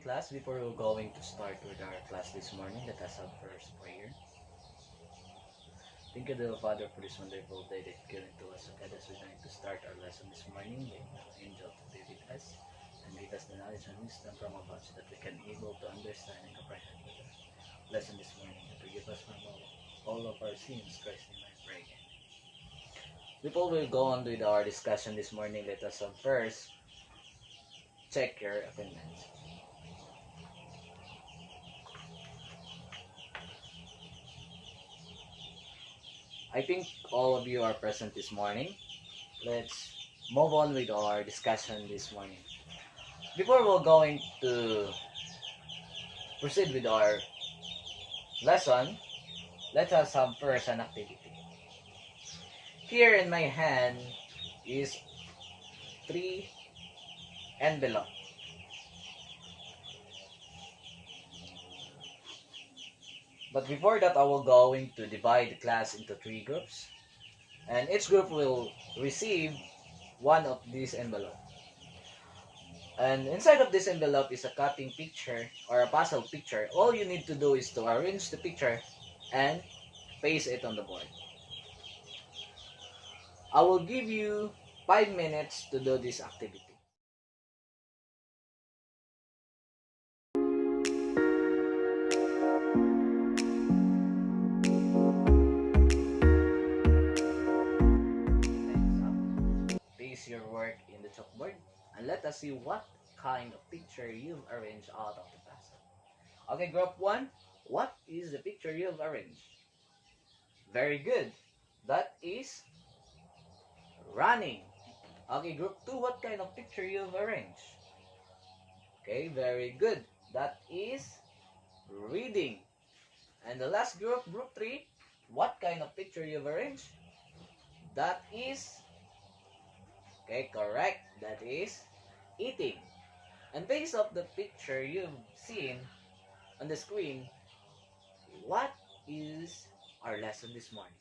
class. Before we're going to start with our class this morning, let us have first prayer. Thank you, dear Father, for this wonderful day that you've given to us. Okay, as we're going to start our lesson this morning, may the angel to be with us and give us the knowledge and wisdom from above so that we can be able to understand and comprehend the lesson this morning and forgive us from all of our sins. Christ in my prayer. Before we go on with our discussion this morning, let us first check your attendance. I think all of you are present this morning. Let's move on with our discussion this morning. Before we're going to proceed with our lesson, let us have first an activity. Here in my hand is 3 envelopes. But before that, I will going to divide the class into 3 groups. And each group will receive one of these envelopes. And inside of this envelope is a cutting picture or a puzzle picture. All you need to do is to arrange the picture and paste it on the board. I will give you 5 minutes to do this activity. Paste your work in the chalkboard and let us see what kind of picture you've arranged out of the puzzle. Okay, group 1, what is the picture you've arranged? Very good. That is running. Okay, group 2, what kind of picture you've arranged? Okay, very good. That is reading. And the last group, group 3, what kind of picture you've arranged? That is, okay, correct. That is eating. And based off the picture you've seen on the screen, what is our lesson this morning?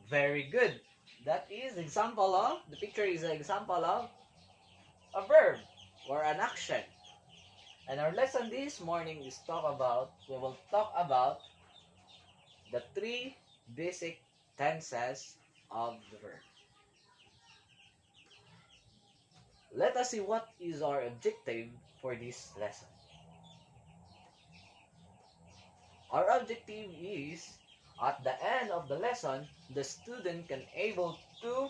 Very good. That is example of, the picture is an example of a verb or an action. And our lesson this morning is we will talk about the 3 basic tenses of the verb. Let us see what is our objective for this lesson. Our objective is, at the end of the lesson, the student can able to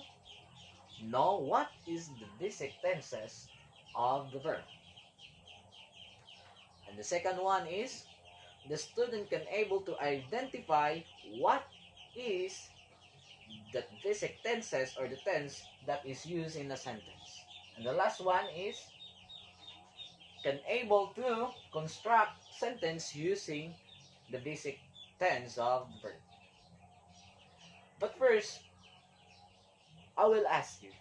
know what is the basic tenses of the verb. And the second one is, the student can able to identify what is the basic tenses or the tense that is used in a sentence. And the last one is, can able to construct sentence using the basic tense of the verb. But first, I will ask you,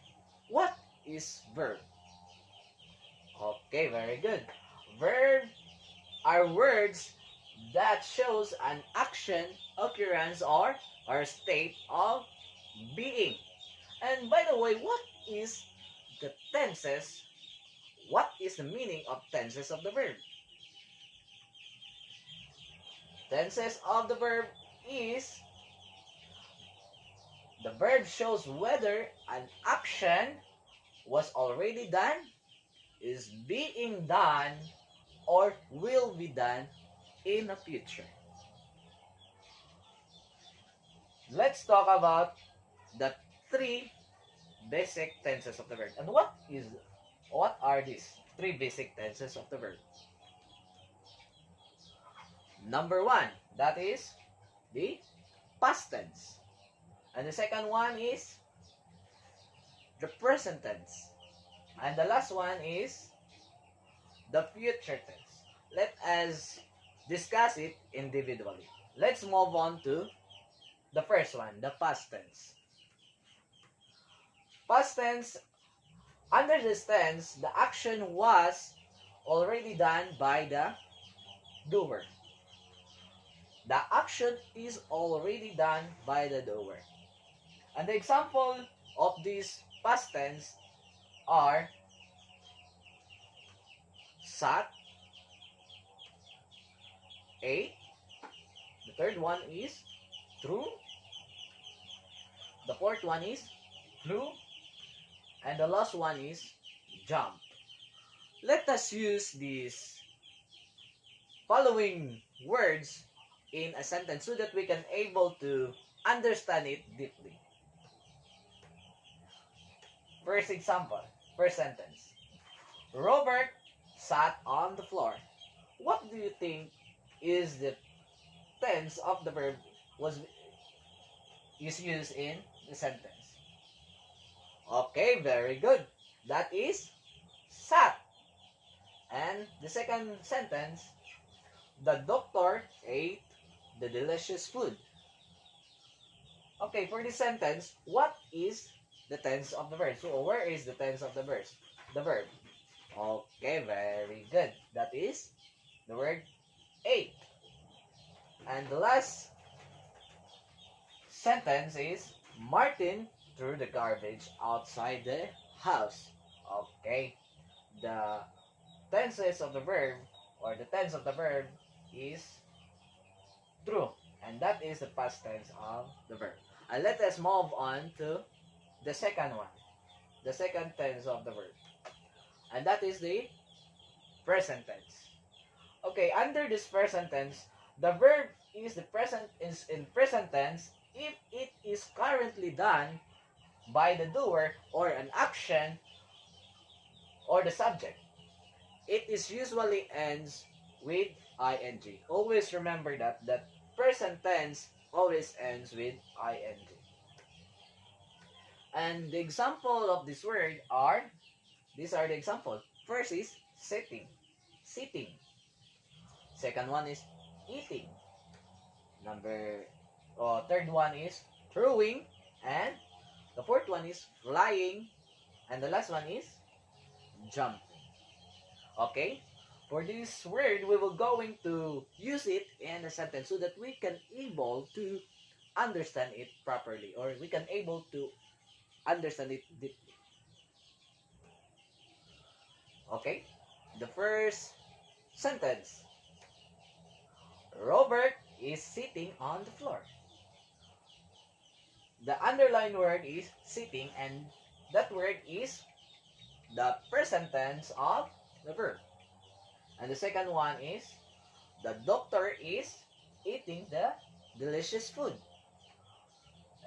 what is verb? Okay, very good. Verb are words that shows an action, occurrence, or state of being. And by the way, what is the tenses? What is the meaning of tenses of the verb? Tenses of the verb is, the verb shows whether an action was already done, is being done, or will be done in the future. Let's talk about the 3 basic tenses of the verb. And what are these 3 basic tenses of the verb? Number 1, that is the past tense. And the second one is the present tense. And the last one is the future tense. Let us discuss it individually. Let's move on to the first one, the past tense. Past tense, under this tense, the action was already done by the doer. The action is already done by the doer. And the example of this past tense are sat, ate. The third one is threw. The fourth one is flew. And the last one is jump. Let us use these following words in a sentence so that we can able to understand it deeply. First example, first sentence. Robert sat on the floor. What do you think is the tense of the verb is used in the sentence? Okay, very good. That is sat. And the second sentence, the doctor ate the delicious food. Okay, for this sentence, what is the tense of the verb? So, where is the tense of the verb? The verb. Okay, very good. That is the word ate. And the last sentence is Martin threw the garbage outside the house. Okay, the tenses of the verb or the tense of the verb is true, and that is the past tense of the verb. And let us move on to the second one, the second tense of the verb, and that is the present tense. Okay, under this present tense, the verb is in present tense if it is currently done by the doer or an action or the subject. It is usually ends with ing. Always remember that present tense always ends with ing. And the example of this word are, these are the examples. First is sitting. Second one is eating. Third one is throwing, and the fourth one is flying, and the last one is jumping. Okay? For this word, we will going to use it in a sentence so that we can able to understand it properly, or we can able to understand it deeply. Okay? The first sentence. Robert is sitting on the floor. The underlined word is sitting, and that word is the present tense of the verb. And the second one is the doctor is eating the delicious food.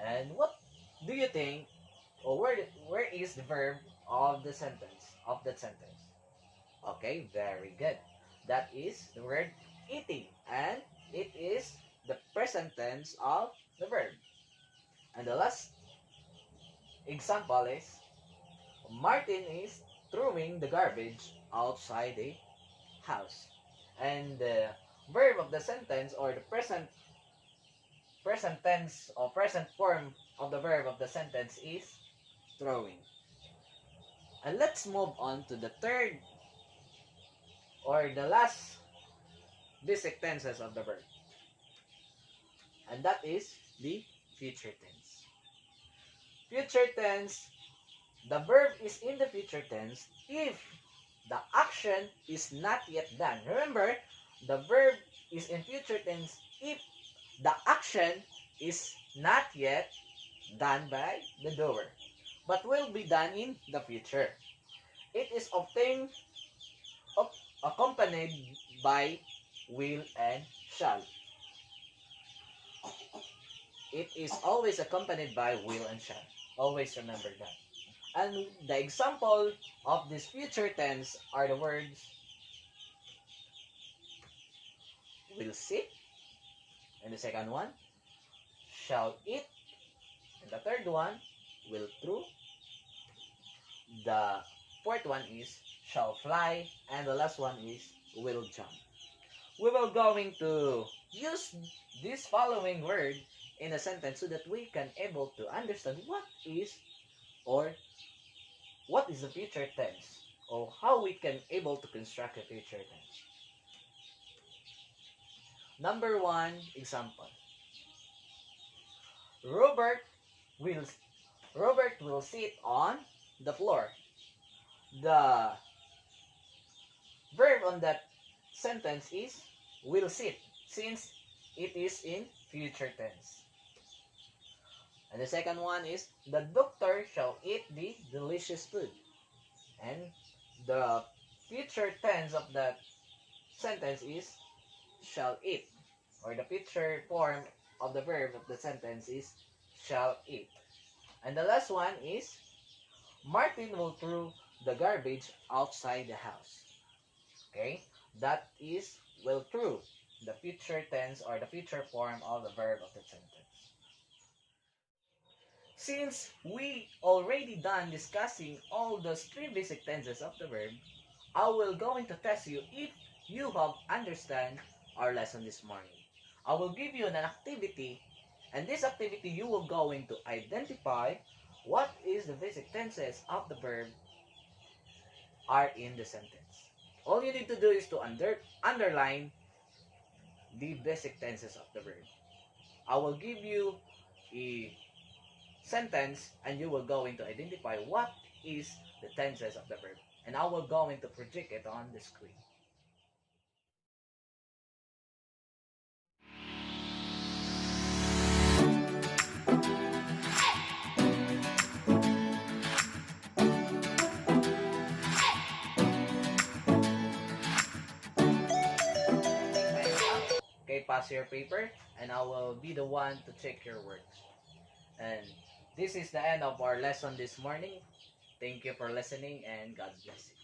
And what do you think, or where is the verb of the sentence, of that sentence? Okay, very good. That is the word eating, and it is the present tense of the verb. And the last example is Martin is throwing the garbage outside the house. And the verb of the sentence, or the present tense or present form of the verb of the sentence is throwing. And let's move on to the third or the last basic tenses of the verb. And that is the future tense. Future tense, the verb is in the future tense if the action is not yet done. Remember, the verb is in future tense if the action is not yet done by the doer, but will be done in the future. It is often accompanied by will and shall. It is always accompanied by will and shall. Always remember that. And the example of this future tense are the words will sit, and the second one shall eat, and the third one will throw, the fourth one is shall fly, and the last one is will jump. We will going to use this following word in a sentence so that we can able to understand what is the future tense, or how we can able to construct a future tense. Number one example. Robert will sit on the floor. The verb on that sentence is will sit, since it is in future tense. And the second one is, the doctor shall eat the delicious food. And the future tense of that sentence is shall eat, or the future form of the verb of the sentence is shall eat. And the last one is, Martin will throw the garbage outside the house. Okay, that is will throw, the future tense or the future form of the verb of the sentence. Since we already done discussing all those three basic tenses of the verb, I will going to test you if you have understand our lesson this morning. I will give you an activity, and this activity you will going to identify what is the basic tenses of the verb are in the sentence. All you need to do is to underline the basic tenses of the verb. I will give you a sentence and you will going to identify what is the tenses of the verb. And I will going to project it on the screen. Okay, pass your paper and I will be the one to check your works. And this is the end of our lesson this morning. Thank you for listening and God bless you.